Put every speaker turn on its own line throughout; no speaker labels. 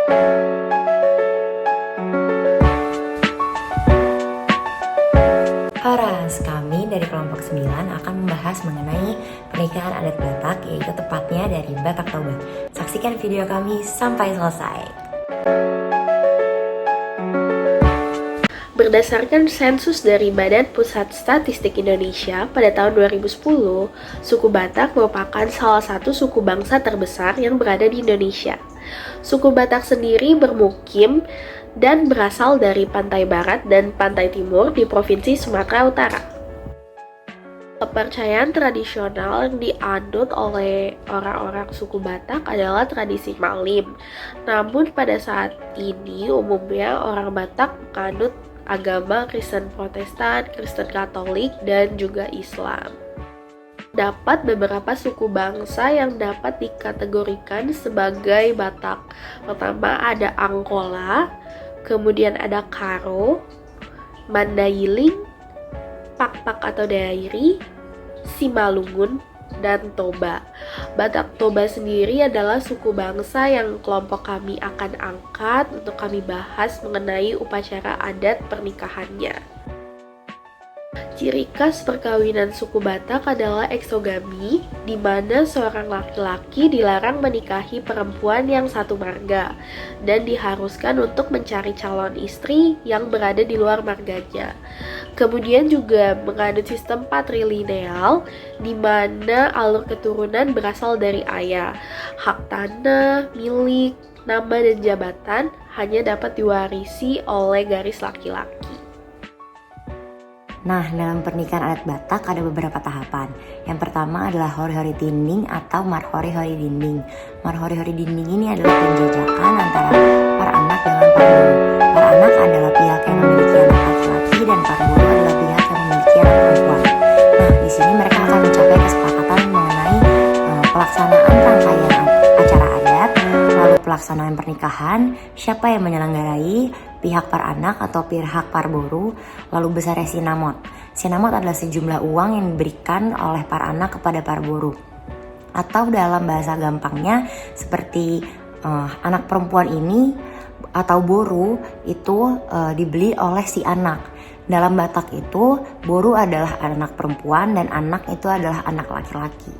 Horas, kami dari kelompok 9 akan membahas mengenai pernikahan adat Batak, yaitu tepatnya dari Batak Toba. Saksikan video kami sampai selesai.
Berdasarkan sensus dari Badan Pusat Statistik Indonesia pada tahun 2010, suku Batak merupakan salah satu suku bangsa terbesar yang berada di Indonesia. Suku Batak sendiri bermukim dan berasal dari pantai barat dan pantai timur di Provinsi Sumatera Utara. Kepercayaan tradisional yang dianut oleh orang-orang suku Batak adalah tradisi Malim. Namun pada saat ini umumnya orang Batak menganut agama Kristen Protestan, Kristen Katolik, dan juga Islam. Dapat beberapa suku bangsa yang dapat dikategorikan sebagai Batak. Pertama ada Angkola, kemudian ada Karo, Mandailing, Pakpak atau Dairi, Simalungun, dan Toba. Batak Toba sendiri adalah suku bangsa yang kelompok kami akan angkat untuk kami bahas mengenai upacara adat pernikahannya. Ciri khas perkawinan suku Batak adalah eksogami, di mana seorang laki-laki dilarang menikahi perempuan yang satu marga dan diharuskan untuk mencari calon istri yang berada di luar marganya. Kemudian juga menganut sistem patrilineal, di mana alur keturunan berasal dari ayah. Hak tanah, milik, nama, dan jabatan hanya dapat diwarisi oleh garis laki-laki.
Nah, dalam pernikahan adat Batak ada beberapa tahapan. Yang pertama adalah hori-hori dinding atau marhori-hori dinding. Marhori-hori dinding ini adalah penjajakan antara para anak dengan parburu. Para anak adalah pihak yang memiliki anak laki-laki dan parburu adalah pihak yang memiliki anak perempuan. Nah, di sini mereka akan mencapai kesepakatan mengenai pelaksanaan rangkaian acara adat, lalu pelaksanaan pernikahan, siapa yang menyelenggarai, pihak par anak atau pihak parburu, lalu besarnya sinamot. Sinamot adalah sejumlah uang yang diberikan oleh par anak kepada parburu. Atau dalam bahasa gampangnya seperti anak perempuan ini atau boru itu dibeli oleh si anak. Dalam Batak itu boru adalah anak perempuan dan anak itu adalah anak laki-laki.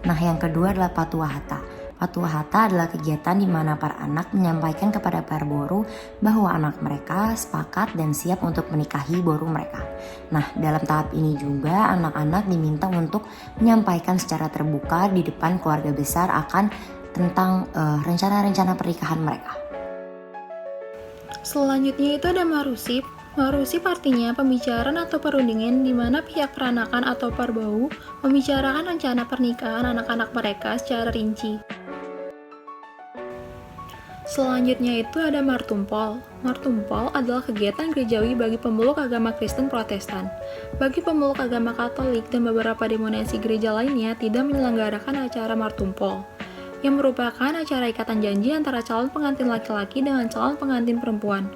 Nah, yang kedua adalah Patuah Hata. Patuah Hata adalah kegiatan di mana para anak menyampaikan kepada para boru bahwa anak mereka sepakat dan siap untuk menikahi boru mereka. Nah, dalam tahap ini juga anak-anak diminta untuk menyampaikan secara terbuka di depan keluarga besar akan tentang rencana-rencana pernikahan mereka.
Selanjutnya itu ada marusip. Marusip artinya pembicaraan atau perundingan di mana pihak peranakan atau parbau membicarakan rencana pernikahan anak-anak mereka secara rinci. Selanjutnya itu ada martumpol. Martumpol adalah kegiatan gerejawi bagi pemeluk agama Kristen Protestan. Bagi pemeluk agama Katolik dan beberapa denominasi gereja lainnya tidak menyelenggarakan acara martumpol, yang merupakan acara ikatan janji antara calon pengantin laki-laki dengan calon pengantin perempuan.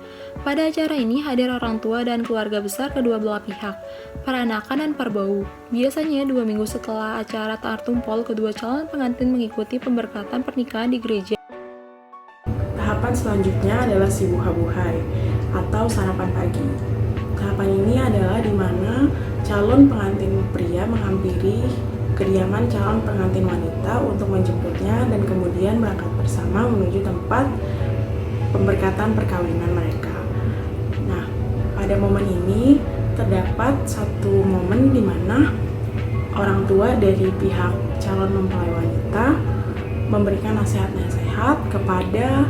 Pada acara ini hadir orang tua dan keluarga besar kedua belah pihak, peranakan dan parbau. Biasanya 2 minggu setelah acara martumpol, kedua calon pengantin mengikuti pemberkatan pernikahan di gereja.
Tahapan selanjutnya adalah sibuha-buhai atau sarapan pagi. Tahapan ini adalah di mana calon pengantin pria menghampiri kediaman calon pengantin wanita untuk menjemputnya dan kemudian berangkat bersama menuju tempat pemberkatan perkawinan mereka. Nah, pada momen ini terdapat satu momen di mana orang tua dari pihak calon mempelai wanita memberikan nasihat-nasihat kepada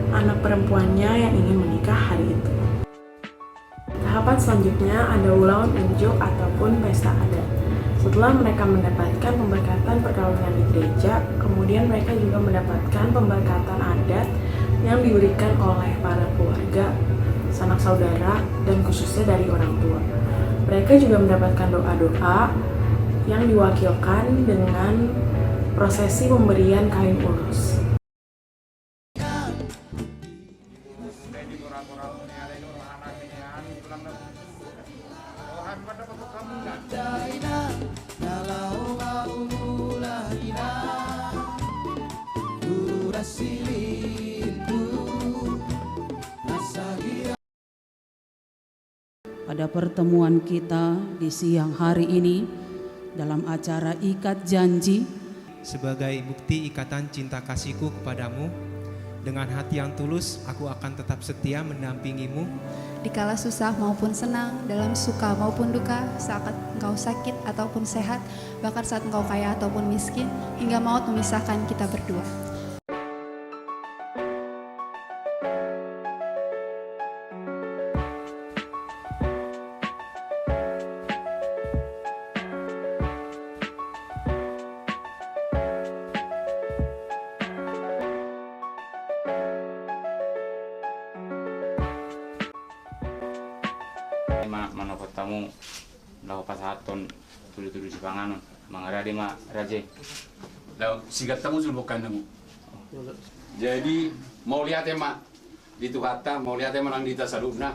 anak perempuannya yang ingin menikah hari itu. Tahapan selanjutnya ada ulangan unjuk ataupun pesta adat. Setelah mereka mendapatkan pemberkatan perkawinan di gereja, kemudian mereka juga mendapatkan pemberkatan adat yang diberikan oleh para keluarga, sanak saudara, dan khususnya dari orang tua. Mereka juga mendapatkan doa-doa yang diwakilkan dengan prosesi pemberian kain ulus.
Durasi pada pertemuan kita di siang hari ini dalam acara Ikat Janji.
Sebagai bukti ikatan cinta kasihku kepadamu, dengan hati yang tulus aku akan tetap setia mendampingimu.
Dikala susah maupun senang, dalam suka maupun duka, saat engkau sakit ataupun sehat, bahkan saat engkau kaya ataupun miskin, hingga maut memisahkan kita berdua.
Manopot tamu lau pasaton tulu-tulu si panganon mangarade ma raje
lau sigat tamu sulbukan namu. Jadi mau lihat mak di tu kata mau lihat nang di tasalubna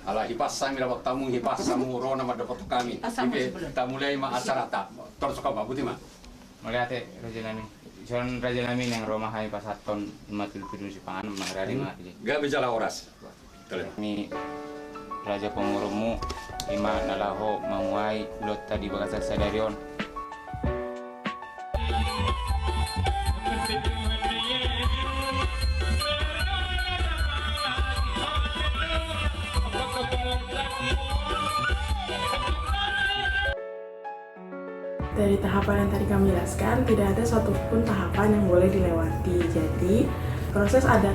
ala hipasang mira tamu hipasamu rona ma dapat kami ibe ta mulai ma acara ta tor suka ba buti ma
melihat raje nami son raje nami yang Roma hai pasaton ma tulu-tulu si panganon mangarade ma raje
ga bijala oras
mi raja pengurungmu ima nalaho manguai lot tadi bagasa sadarion.
Dari tahapan yang tadi kami jelaskan, tidak ada satupun tahapan yang boleh dilewati. Jadi, proses adat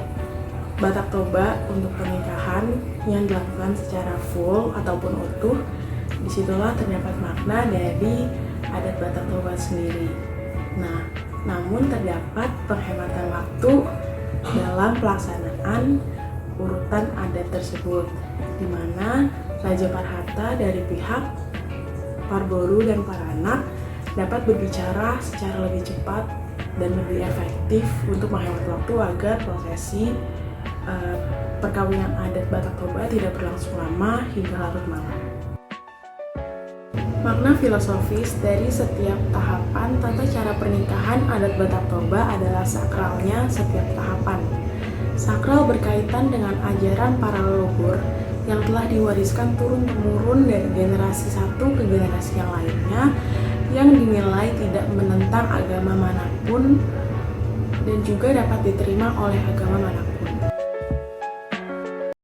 Batak Toba untuk pernikahan yang dilakukan secara full ataupun utuh, disitulah terdapat makna dari adat Batak Toba sendiri. Nah, namun terdapat penghematan waktu dalam pelaksanaan urutan adat tersebut, di mana Raja Parhata dari pihak Parboru dan Paranak dapat berbicara secara lebih cepat dan lebih efektif untuk menghemat waktu agar prosesi perkawinan adat Batak Toba tidak berlangsung lama hingga larut malam. Makna filosofis dari setiap tahapan tata cara pernikahan adat Batak Toba adalah sakralnya setiap tahapan. Sakral berkaitan dengan ajaran para leluhur yang telah diwariskan turun-temurun dari generasi satu ke generasi yang lainnya, yang dinilai tidak menentang agama manapun dan juga dapat diterima oleh agama manapun.